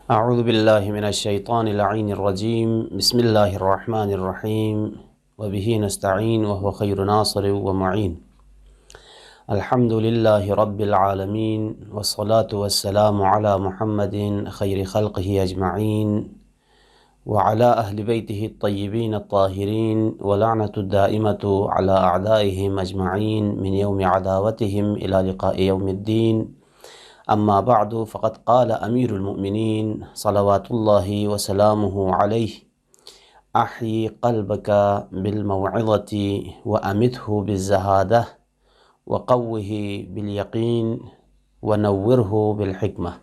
अऊज़ु बिल्लाहि मिनश्शैतानिर रजीम बिस्मिल्लाहिर रहमानिर रहीम व बिही नस्तईन व हुवा खैरुन नासिर व मुईन अल्हम्दुलिल्लाहि रब्बिल आलमीन वस्सलातु वस्सलामु अला मुहम्मदिन खैरि खल्क़िही अजमईन व अला अहलि बैतिही अत्तय्यिबीन अत्ताहिरीन व लअनतु दाइमतु अला अअदाइहिम अजमईन मिन यौमि अदावतिहिम इला लिक़ाइ यौमिद्दीन। अम्मा बअदु फ़क़द क़ाल अमीरुल मुमिनीन सलवातुल्लाहि व सलामुहु अलैहि अह्यी क़ल्बका बिल मौइज़ति व अमितहु बिज़्ज़हादह व क़व्विही बिल यक़ीन व नव्विरहु बिल हिकमह।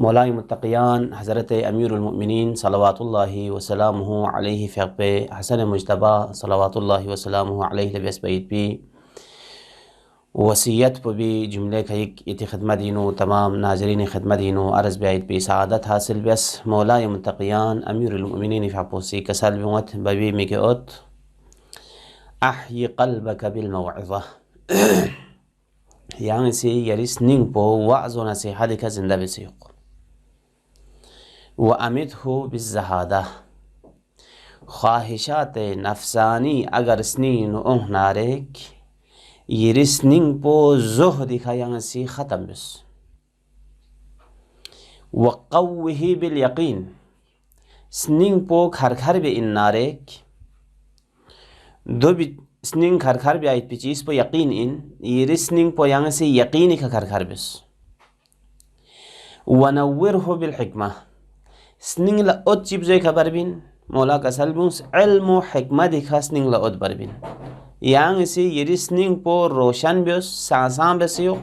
मौलाए मुत्तक़ियान हज़रत अमीरुल मुमिनीन सलवातुल्लाहि व सलामुहु अलैहि फ़क़्बे हसन मुज्तबा सलवातुल्लाहि व सलामुहु अलैहि बेस्बईत भी वसीयत पर भी जुमले खैक इति खिदमतीनो तमाम नाजरीन खिदमतीनो अर्ज़ ब्याइत भी सआदत हासिल बस मौलाए मुत्तक़ियान अमीरुल मुमिनीन फ़ापोसी कसल बिमत बवी मिकेओत अह्यी क़ल्बक bill मौइज़ा yang si yaris ning po wa'zo nasihat ka zinda bisiq wa amithu bizzahada ख्वाहिशात नफसानी अगर स्नीन ओह नारेक ये स्निंग पो जोह दिखाया सी ख़त्म बस वक़व्विही बिल यक़ीन स्निंग पो खर खर बे इन नारेक दो भी स्निंग खर खर बे आयत पिचीस पो यक़ीन इन ये स्निंग पो यांग से यक़ीन का खर खर बस वनव्विरहु बिल हिकमा स्निंग ला ओत चिप जो खबर बिन मौला का सलबुस इल्म व हिकमत दिखा स्निंग ला ओत बरबिन yang si yirisning po रोशन बेस सांसां बेसियो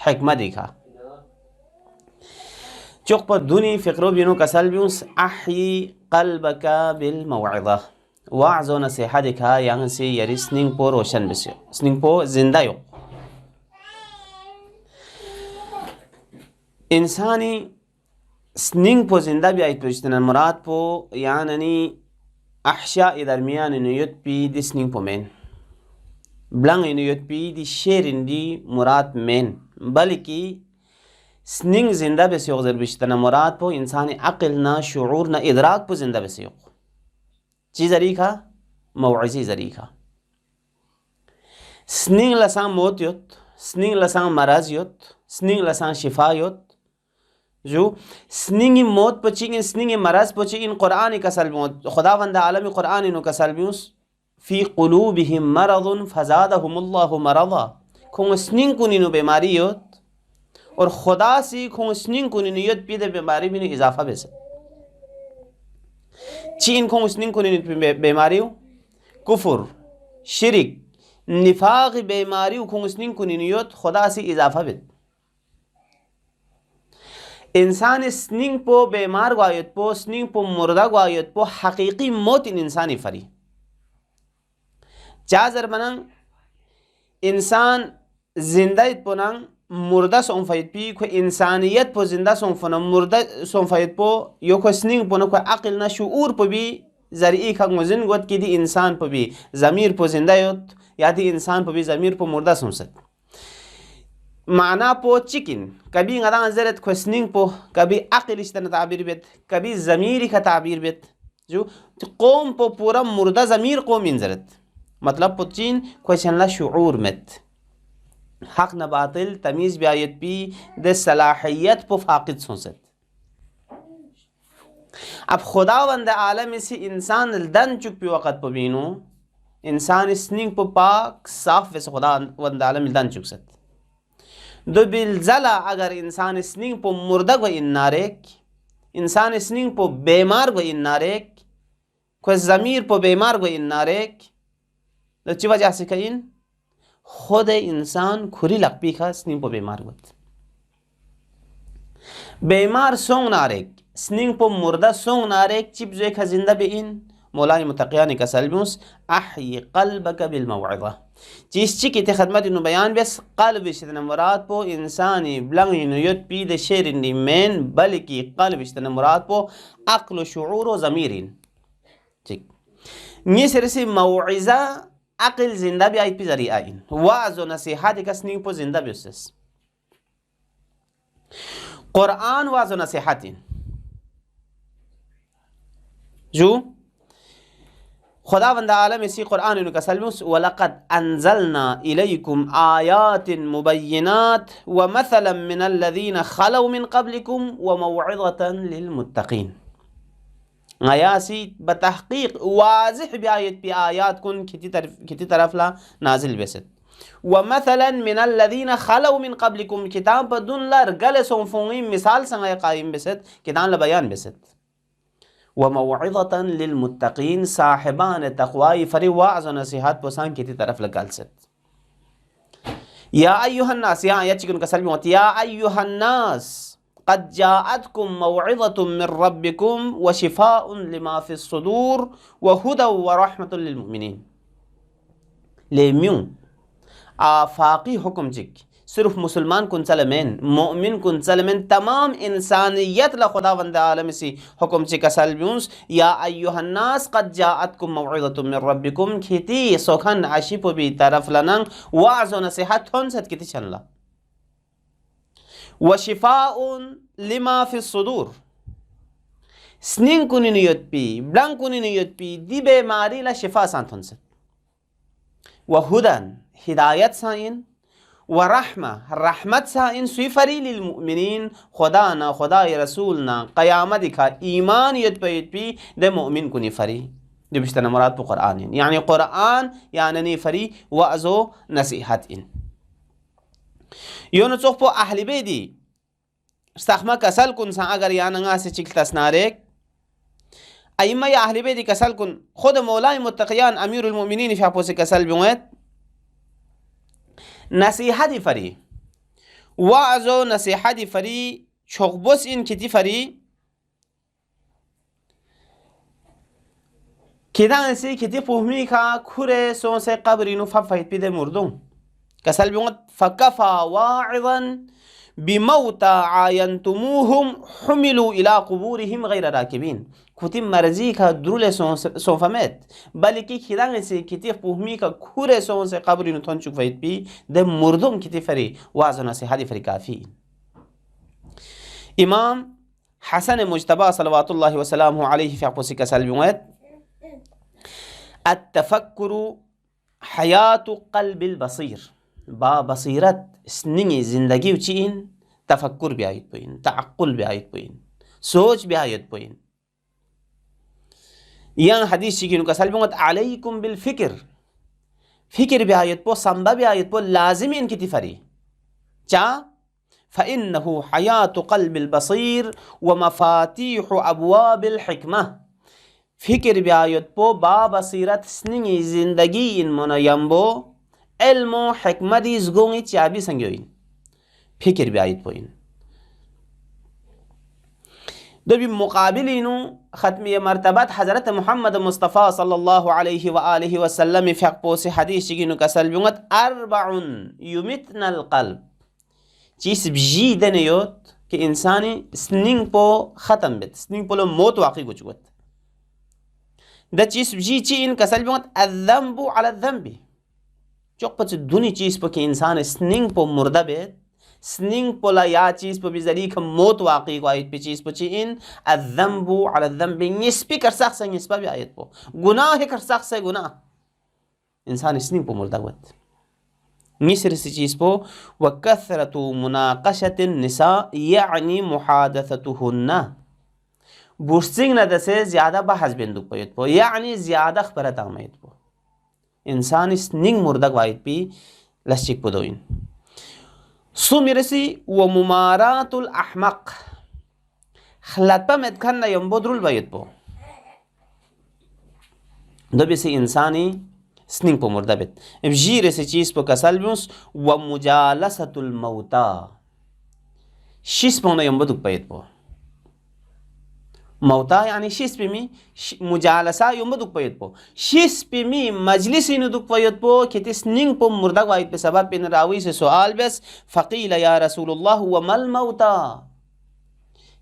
हिकमत दिखा चौक पर दुनी फ़िक्रो बिनो कसल बिउस अह्यी क़ल्बका बिल मौइज़ा वाज़ो नसीहा दिखा yang si yirisning po रोशन बेसियो स्निंग पो जिंदा यो इंसानी स्निंग पो जिंदा भी आयत पुष्टन मुराद पो यानी अहशा इदरमियान नियत पी दिस्निंग पो मेन ब्लंग इनुयत पी दी शेर इंदी मुराद मेन बल्कि स्निंग जिंदा बेसियोग ज़रबिश्तना मुराद पो इंसानी अक़ल ना शुऊर ना इदराक पो जिंदा बेसियोग ची ज़रीखा मौइज़ी ज़रीखा स्निंग लसां मौत युत स्निंग लसां मराज युत स्निंग लसां शिफा युत जो स्निंग मौत पचिंग स्निंग मराज पचिंग कुरान का सलमौत खुदावंद आलमी कुरान इनु का सलबियुस फ़ी क़ुलूबिहिम मरज़ुन फ़ज़ादहुमुल्लाहु मरज़ा खुंग स्निंग कुनिनु बीमारी योत और खुदा सी खुंग स्निंग कुनिनु योत पीदे बीमारी में इजाफा बेसे चीन खुंग स्निंग कुनिनु बीमारी कुफर शिरिक निफाक बीमारी खुंग स्निंग कुनिनु योत खुदा सी इजाफा बेत इंसान स्निंग पो बीमार गायत पो स्निंग पो मुर्दा गायत पो हकीकी मौत इन इंसानी फरी चाजर बनंग इंसान जिंदा पोनंग मुर्दा सोंफायत पी को इंसानियत पो जिंदा सोंफना मुर्दा सोंफायत पो यो को स्निंग पोनो को अक़ल ना शुऊर पो भी जरिई खग मुजिन गोत की दी इंसान पो भी ज़मीर पो जिंदा योत या दी इंसान पो भी ज़मीर पो मुर्दा सोंसत माना पो चिकिन कभी गदा जरत को स्निंग पो कभी अक़ल इस्तना ताबीर बेत कभी ज़मीर का ताबीर बेत जो कौम पो पूरा मुर्दा ज़मीर कौम इंजरत मतलब पुचीन क्वेश्चन ला शुऊर मत हक न बातिल तमीज ब्यायत पी दे सलाहियत पो फाकिद सोसत अब खुदावंद आलम से इंसान दन चुक पी वक़्त पो बीनो इंसान स्निंग पो पाक साफ वैसे खुदावंद आलम दन चुक सत दो बिलजला अगर इंसान स्निंग पो मुर्दा गो इन्नारेक इंसान स्निंग पो बीमार गो इन्नारेक कोई ज़मीर पो बीमार गो इन्नारेक तो ची वजह से कहीं खुद इंसान खुरी लग पी खा स्निंग पो बीमार गोत बीमार सोंग नारेक स्निंग पो मुर्दा सोंग नारेक चिप जो एक जिंदा बे इन मौलाए मुत्तक़ियान का सलबुस अह्यी क़ल्बक बिल मौइज़ा चीज ची की खदमत इन बयान बस क़ल्ब इस्तना मुराद पो इंसानी ब्लंग इनुयत पी दे शेर इंदी मेन बल्कि क़ल्ब इस्तना मुराद पो अक़ल शुऊर व ज़मीरिन ठीक ये सिर से मौइज़ा अक़ल जिंदा भी आयत पी ज़रिया इन वाज़ो नसीहत का स्निंग पो जिंदा भी उससे क़ुरआन वाज़ नसीहतिन जो खुदावंद आलम इसी क़ुरआन का सल्मुस वलक़द अंज़लना इलैकुम आयातिन मुबय्यिनात व मसलन मिनल लज़ीना खलौ मिन क़ब्लिकुम व मौइज़तन लिलमुत्तक़ीन। आयासी बतहक़ीक़ वाज़िह बिआयत पि आयात कुन किती तरफ ला नाजिल बेसत व मसलन मिनल लज़ीना खलौ मिन क़ब्लिकुम किताब बदुन ला रगल सोंफोंगी मिसाल संग कायम बेसत किताब ला बयान बेसत व मौइज़तन लिलमुत्तक़ीन साहिबान तक़वाई फरी वाज़ व नसीहत पोसान किती तरफ लगालसत। या अय्युहन्नास या आयत चिकन कसल में होती या अय्युहन्नास क़द जाअतकुम मौइज़तुम मिर रब्बिकुम व शिफ़ाउन लिमा फ़िस सुदूर व हुदौ व रहमतुल लिल मुमिनीन। लेम्यूं आफाकी हुक्म चिक सिर्फ मुसलमान कुन सलमेन मोमिन कुन सलमेन तमाम इंसानियत ला खुदावंद आलम सी हुक्म चिक सलब्यूंस या अय्युहन्नास क़द जाअतकुम मौइज़तुम मिर रब्बिकुम खिती सोखन आशिप भी तरफ लनंग वाज़ व नसीहत होन सत किती चनला व शिफ़ाउन लिमा फ़िस सुदूर स्निंग कुनी नियत पी ब्लंग कुनी नियत पी दी बीमारी ला शिफा सांत होन सत व हुदन हिदायत साइन व रहमा रहमत साइन सुफरी लिल मुमिनीन खुदा ना खुदा रसूल ना क़यामत दिखा ईमान यत पी दे मुमिन कुनी फरी जो बिश्तना मुराद तो क़ुरआन यानी क़ुरआन यानी फरी वाज़ो नसीहत इन योन चोख पो अहली बेदी सखमा कसल कुन सा अगर यानंगा से चिक तस्नारेक अइमा या अहली बेदी कसल कुन खुद मौला मुत्तक़ियान अमीरुल मुमिनीन फापो से कसल बियत नसीहत फरी वाज़ो नसीहत फरी छोकबोस इन किती फरी किदान से किती पुहमी का खुरे सो से कब्रिनु फफाइत पिदे मुर्दों कसल बियत फकफा वाइज़न बिमौता आयन्तुमुहुम हुमिलू इला क़ुबूरिहिम गैर राकिबीन खुती मर्जी का द्रुले सोफमेत बल्कि खिदांग से किती पुहमी का खुरे सो से कब्र नु थन चुकवैत पी दे मुर्दुम किती फरी वाज़ना से हदी फरी काफी। इमाम हसन मुज्तबा सल्लल्लाहु वसल्लम अलैहि फक़सी का सल्बियत अत्तफक्कुरु हयातु क़ल्बिल बसीर बा बसीरत स्निंगी जिंदगी उचीन तफक्कुर भी आयत पोइन तअक्कुल भी आयत पोइन सोच भी आयत पोइन yang hadis cikinu kasal bungat alaikum bil fikir bi ayat po samba bi ayat po lazim in kiti fari cha fa innahu hayatu qalbil basir wa mafatihu abwabil hikmah fikir bi ayat po ba basirat sningi zindagi in mona yambo ilmu hikmati zgongi chabi sangyoin fikir bi ayat po in दबी मुकाबिलिनु ख़त्मी मरतबत हज़रत मोहम्मद मुस्तफ़ा सल्लल्लाहु अलैहि व आलिहि वसल्लम फ़क़पो से हदीस चिगिनु कसल बियत अरबउन युमितनल क़ल्ब चीस बजी दनेयोत कि इंसानी स्निंग पो ख़त्म बेत स्निंग पोलो मौत वाक़ी गुचुवत द चीस बजी ची इन कसल बियत अज़्ज़म्बु अला ज़म्बी चौक पच दुनी चीज़ पो कि इंसान स्निंग पो मुर्दा बेत स्निंग पोला या चीज़ पर भी ज़रीक मौत वाक़ी को आयत पे चीज़ पची इन अज़्ज़म्बु अला ज़म्बि निस्बी कर सकते हैं निस्बा भी आयत पो गुनाह कर सकते हैं गुनाह इंसान स्निंग पो मुर्दा वत निसर सी चीज़ पो व कसरतु मुनाक़शतिन निसा यानी मुहादसतुहुन्ना बुर्सिंग नद से ज़्यादा बहस बिंदुक पयत पो यानी ज़्यादा खबरत आमयत पो इंसान स्निंग मुर्दा को आयत पी लश्चिक पुदोइन सुमिरसी व मुमारातुल अहमक खलतपा मेदखन यंबोद्रुल bayet po dobisi insani sning po murdabet bjire se chis po kasalbus wa mujalasatul mauta shis po na yamboduk bayet po मौता यानी शिस पिमी मुजालसा युम दुख पयत पो शिस पिमी मजलिस इन दुख पयत पो कितिस निंग पो मुर्दा वाइट पे सबब पिन रावी से सवाल बस फकील या रसूलुल्लाह व मल मौता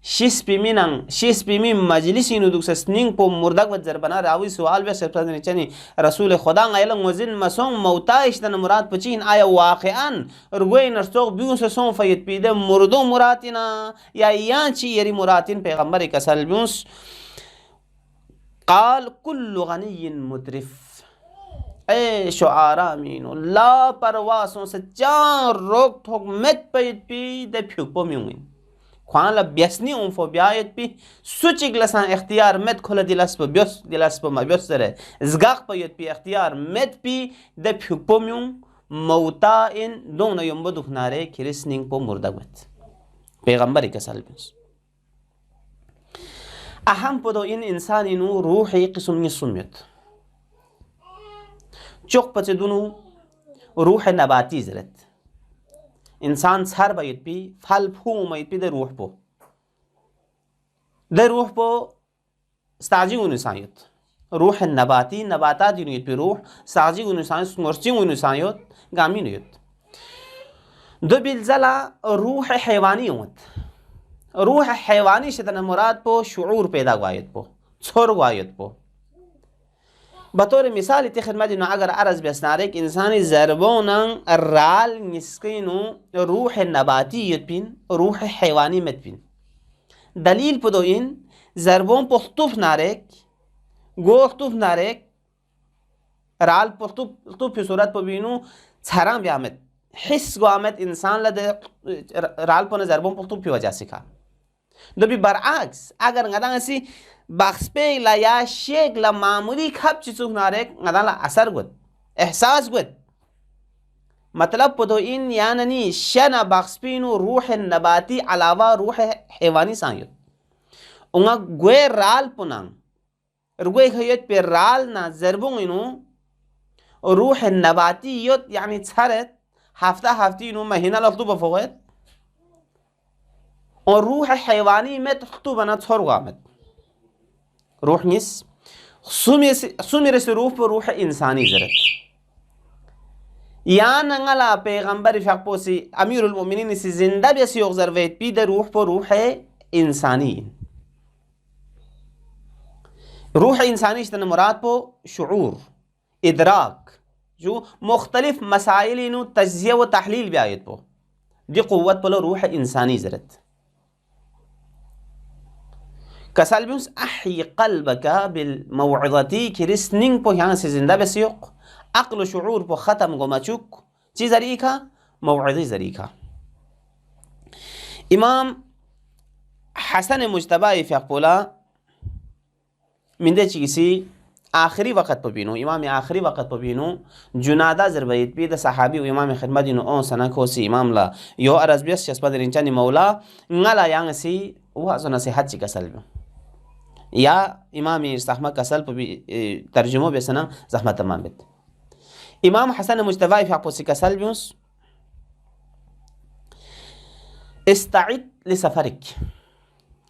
शिस पिमी मजलिसी नु दुक्स स्निंग पो मुर्दाक वजर बना रावी सवाल बे सप्ताह ने चनी रसूल खुदा ngailang wazin masong mauta ishtan murad pachin aya waqian rugoy narsoq biun se son fayet pide murdo muratina ya yanchi yeri muratin peygambari kasal bius قال كل غني مترف اے شعراء مینو لا پرواسوں سے چار روک ٹھوک مت پیت پی دے پھیک پو میوین خوان لا بیسنی اون فو بیایت پی سوچ گلسان اختیار مت کھول دلس پو بیس دلس پو ما بیس سره زگاق پیت پی اختیار مت پی دے پھیک پو میون موتا ان دون یوم بدخناره کریسنینگ پو مردگت پیغمبر کسال بیس اهم پدو این انسان اینو روحی قسم نسمیت چوک پچه دونو روح نباتی زرت انسان سر باید پی فل پو ماید پی در روح پو استاجی اونو سایت روح نباتی نباتات یونیت پی روح استاجی اونو سایت سمرچی اونو سایت گامی نیت دو بیلزلا روح حیوانی اومد روح حیوانی شدن مراد پو شعور پیدا گواید پو چھوڑ گواید پو بطور مثال تی خدمت انو اگر عرض بیسنارک انسانی ضربونن رال نسکینو روح نباتیت پین روح حیوانی مت پین دلیل پدو این ضربون پختوف نارک گوختوف نارک رال پختوف پی صورت پو بینو چھرام بیامت حس گوامت انسان لده رال پو ضربون پختوف پی وجہ سکھا دو بی برعکس اگر نگدان اسی بخسپه لا یا شیک لا معمولی کب چیزو نارک نگدان لا اثر گود احساس گود مطلب پدو این یعنی شنا بخسپینو روح نباتی علاوه روح حیوانی سانیت اونگا گوی رال پنان رگوی خیوت پی رال نا ضربون اینو روح نباتی یوت یعنی چرد هفته اینو مهینه لفتو بفوقت اور روح حیوانی میں تو بنا چھوڑ گامت روح نیس سومیرے سے روح پر روح انسانی زرت یا ننگلا پیغمبر فقپو سی امیر المؤمنین سی زندہ بیسی اغزر وید پی در روح پر روح انسانی روح انسانی اشتن مراد پو شعور ادراک جو مختلف مسائل انو تجزیہ و تحلیل بھی آیت پو دی قوت پلو روح انسانی زرت کسال بیونس احی قلبک بالموعظتی که رسنینگ پو یہاں سے زندہ بسیوق عقل و شعور پو ختم گما چک چی ذریعی کا موعظی ذریعی کا امام حسن مجتبی فیقپولا منده چی کسی آخری وقت پو بینو امام آخری وقت پو بینو جنادا زربایت پی دا صحابی و امام خدمت اینو اون سنکو سی امام لا یو عرض بیس چسپا در انچانی مولا نگلا یانگ سی وحسو نصیحت چی کسل بیو یا امام استحمد کسل پو ترجمو بیسنا زحمت تمام بیت امام حسن مجتبی فیقپو سی کسل بیوس استعد لسفرک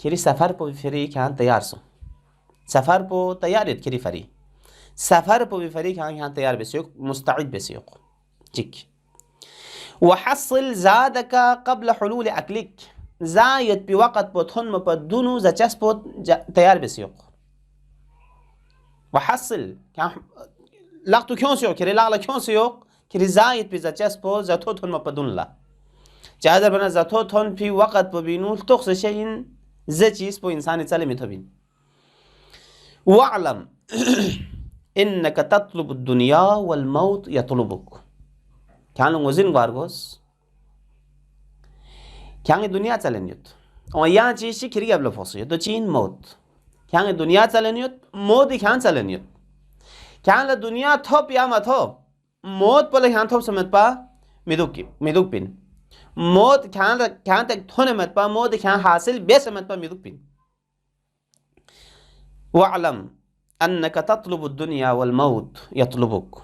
کری سفر پو فری کان تیار سو سفر پو تیاریت کری فری سفر پو فری کان تیار بسیوک مستعد بسیوک چک وحصل زادك قبل حلول أكلك زايد بوقت بوتهن مبدونو زچس بوت تیار بسیوق وحصل لقتو کیون سیوق کری لاغلا کیون سیوق کری زايد بي زچس بوت زتو تهن مبدون لا جادر بنا زتو تهن بي وقت ببينو تخص شيء زچيس بو انسان تسلمي تبين واعلم انك تطلب الدنيا والموت يطلبك كانوا وزن غارغوس كان دنیا چلنیت اور یہاں چیزی کری قبل فصیح تو چین موت کان دنیا چلنیت موت کان چلنیت کان دنیا تھوپ یا متھوپ موت پلے کان تھوپ سمت پا میدوک پین موت کان تک تھونے مت پا موت کان حاصل بے سمت پا میدوک پین واعلم انك تطلب الدنيا والموت يطلبك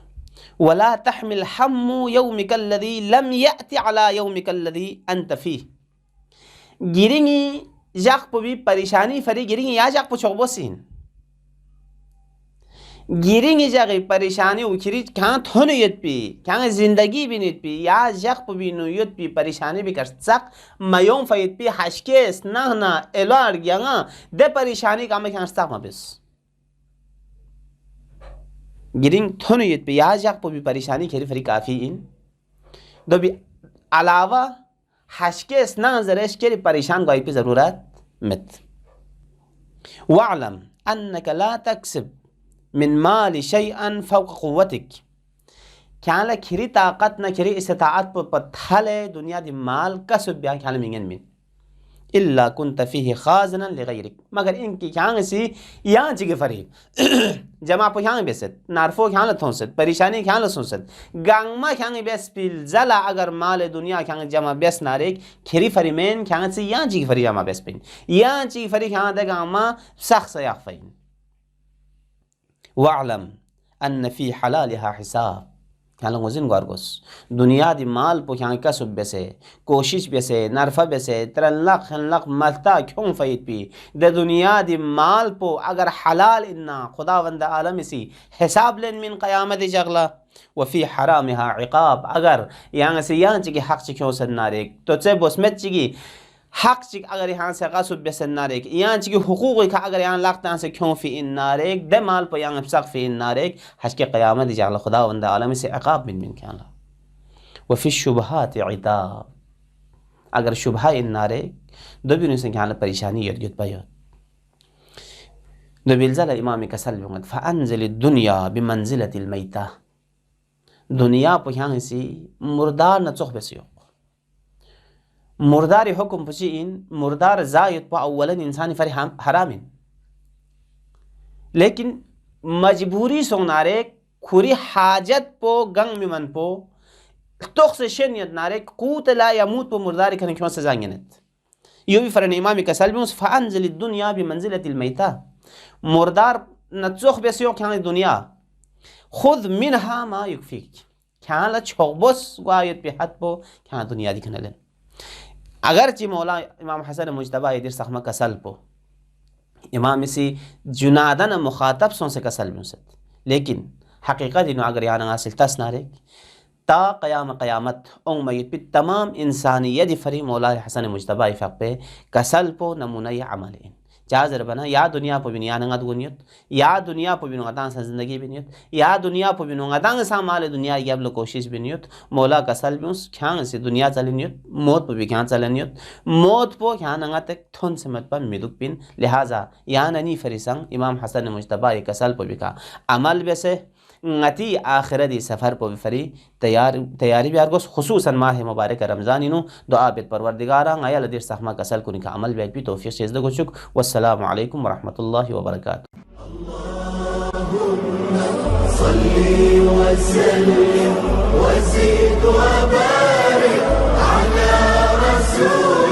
ولا تحمل هم يومك الذي لم يأتي على يومك الذي أنت فيه گیرینگی جاق پو بھی پریشانی فری گیرینگی یا جاق پو چوبوسین गिरिंग जगह परेशानी उखरी क्या थोन युत पी क्या जिंदगी भी नित पी या जख भी नुयुत पी परेशानी भी कर सक मयों फैत पी हशकेस ना एलार गया दे परेशानी का मैं क्या सक मबिस गिरिंग थोन युत पी या जख भी परेशानी खेरी फरी काफी इन दो भी अलावा हशकेस ना जरेश के परेशान गाय पे जरूरत मत वालम अन्नक ला तक्सब मिन माल शैअन फौक कुव्वतिक क्या ला खिरी ताकत न खिरी इस्ताअत पर पत्थले दुनिया दी माल कसब ब्या क्या मिंगन मिन इल्ला कुंत फीहि खाज़नन लिगैरिक मगर इनकी क्या सी या जिगे फरी जमा पो क्या बेसत नारफो क्या ला थोंसत परेशानी क्या ला सोसत गांगमा क्या बेस पिल जला अगर माल दुनिया क्या जमा बेस नारे खिरी फरी मेन क्या सी या जिगे फरी जमा बेस पिन या जिगे फरी क्या दे गांगमा सख्त याफइन वालम अन्न फी हलालिहा हिसाब क्या वजिन गारगोस दुनिया दी माल पो क्या कसब बेसे कोशिश बेसे नरफा बेसे तरल्लख मलता क्यों फैत पी दे दुनिया दी माल पो अगर हलाल इन्ना खुदावंद आलम इसी हिसाब लेन मिन क़यामत जगला वफ़ी हरामिहा इक़ाब अगर यहाँ से यहाँ चिकी हक चिक्यों सन्नारे तो चे बोसमेत चिकी हक चिक अगर यहाँ से गसब बेसन नारेक यहाँ चिकी हुकूक का अगर यहाँ लगता से क्यों फ़ी इन नारेक दे माल पर यहाँ सक फ़ी इन नारेक हज के क़यामत जागला खुदा वंदा आलम से अक़ाब मिन क्या ला वफ़ी शुबहात इताब अगर शुबहा इन नारेक दो भी से क्या परेशानी युद्ध युद्ध पायत दो बिलज़ल इमाम कसल बिंगत फ़अंज़िल दुनिया बिमंज़िलतिल मैता दुनिया पर यहाँ से मुर्दार न चोख बेसियो मुर्दार हुक्म पुची इन मुर्दार जायद पा अव्वलन इंसानी फरी हरामिन लेकिन मजबूरी सोनारे खुरी हाजत पो गंग मिमन पो तोख से शनियत नारे कूत ला यमूत पो मुर्दार खने क्यों सजांगनत यो भी फरन इमाम कसल बिंस फ़अंज़िल दुनिया बिमंज़िलतिल मैता मुर्दार नचोख बेसियो क्या दुनिया खुद मिनहा मा युकफीक क्या ला छोबस वायत पे हद पो क्या दुनिया दिखने अगर ची मौला इमाम हसन मुजतबा इधर सहमा कसल पो इमाम इसी जुनादन मुखातब सों से कसल मुसत लेकिन हकीकत इन अगर याना हासिल तस नारे ता क़यामत उंग मयत पे तमाम इंसानियत फरी मौला हसन मुजतबा इफ़क़ पे कसल पो नमूना अमल इन चाजर बना या दुनिया पर बिन यानंगा दुनियत या दुनिया पर बिन गतां सा जिंदगी बिनियत या दुनिया पर बिन गतां सा माल दुनिया या बल कोशिश बिनियत मौला कसल बिस ख्यां से दुनिया चलनियत मौत पर भी ख्यां चलनियत मौत पो ख्यां नंगा तक थोन से मत पर मिदुक बिन लिहाजा या ननी फरिसंग इमाम हसन मुजतबा कसल पर भी का अमल वैसे ngati आखिरती सफ़र पर फरी तैयारी भी आरगोस खुसूसन माह मुबारक रमज़ान इनु दुआ बेत परवरदिगारा आया लदीर सहमा कसल को निका अमल बैग भी तौफीक से इज़्ज़त गुशुक वस्सलामु अलैकुम वरहमतुल्लाहि वबरकातुहू सल्ली व सल्लिम व ज़िद व बारिक अला रसूल